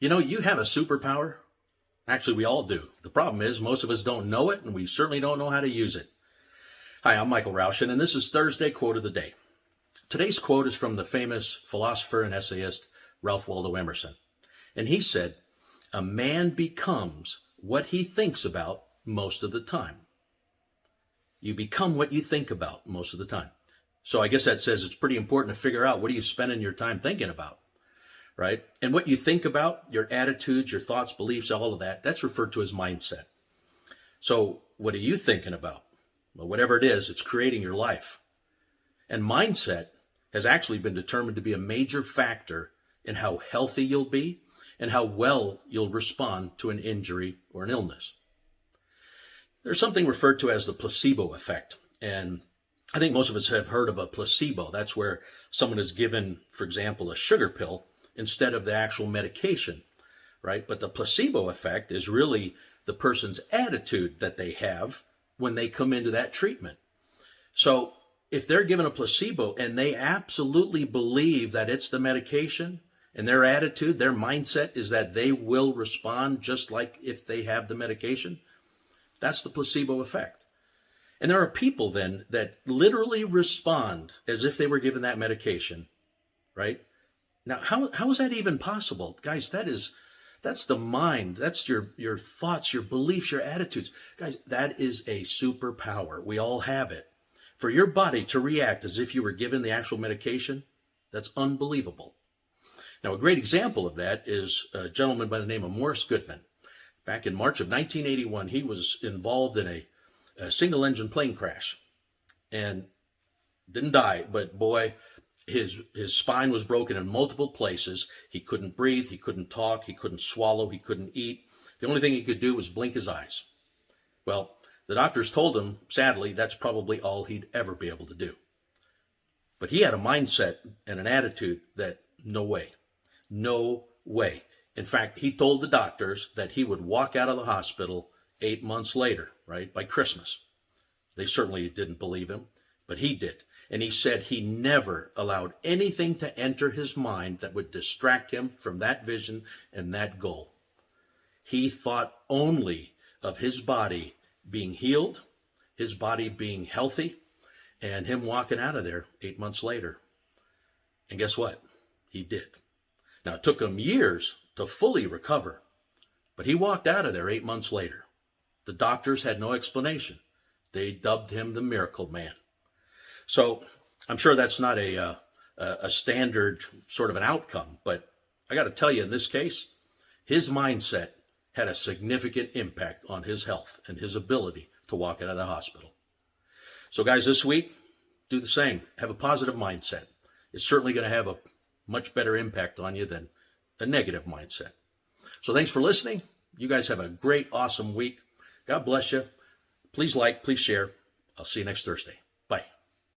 You have a superpower. Actually, we all do. The problem is most of us don't know it, and we certainly don't know how to use it. Hi, I'm Michael Raushin, and this is Thursday Quote of the Day. Today's quote is from the famous philosopher and essayist Ralph Waldo Emerson. And he said, "A man becomes what he thinks about most of the time." You become what you think about most of the time. So I guess that says it's pretty important to figure out, what are you spending your time thinking about, right? And what you think about, your attitudes, your thoughts, beliefs, all of that, that's referred to as mindset. So what are you thinking about? Well, whatever it is, it's creating your life. And mindset has actually been determined to be a major factor in how healthy you'll be and how well you'll respond to an injury or an illness. There's something referred to as the placebo effect. And I think most of us have heard of a placebo. That's where someone is given, for example, a sugar pill instead of the actual medication, right? But the placebo effect is really the person's attitude that they have when they come into that treatment. So if they're given a placebo and they absolutely believe that it's the medication, and their attitude, their mindset is that they will respond just like if they have the medication, that's the placebo effect. And there are people then that literally respond as if they were given that medication, right? Now, how is that even possible? Guys, that's the mind. That's your thoughts, your beliefs, your attitudes. Guys, that is a superpower. We all have it. For your body to react as if you were given the actual medication, that's unbelievable. Now, a great example of that is a gentleman by the name of Morris Goodman. Back in March of 1981, he was involved in a single-engine plane crash and didn't die, but boy, his spine was broken in multiple places. He couldn't breathe, he couldn't talk, he couldn't swallow, he couldn't eat. The only thing he could do was blink his eyes. Well, the doctors told him, sadly, that's probably all he'd ever be able to do. But he had a mindset and an attitude that no way. No way. In fact, he told the doctors that he would walk out of the hospital 8 months later, right, by Christmas. They certainly didn't believe him, but he did. And he said he never allowed anything to enter his mind that would distract him from that vision and that goal. He thought only of his body being healed, his body being healthy, and him walking out of there 8 months later. And guess what? He did. Now, it took him years to fully recover, but he walked out of there 8 months later. The doctors had no explanation. They dubbed him the Miracle Man. So I'm sure that's not a standard sort of an outcome, but I got to tell you, in this case, his mindset had a significant impact on his health and his ability to walk out of the hospital. So guys, this week, do the same. Have a positive mindset. It's certainly going to have a much better impact on you than a negative mindset. So thanks for listening. You guys have a great, awesome week. God bless you. Please like, please share. I'll see you next Thursday.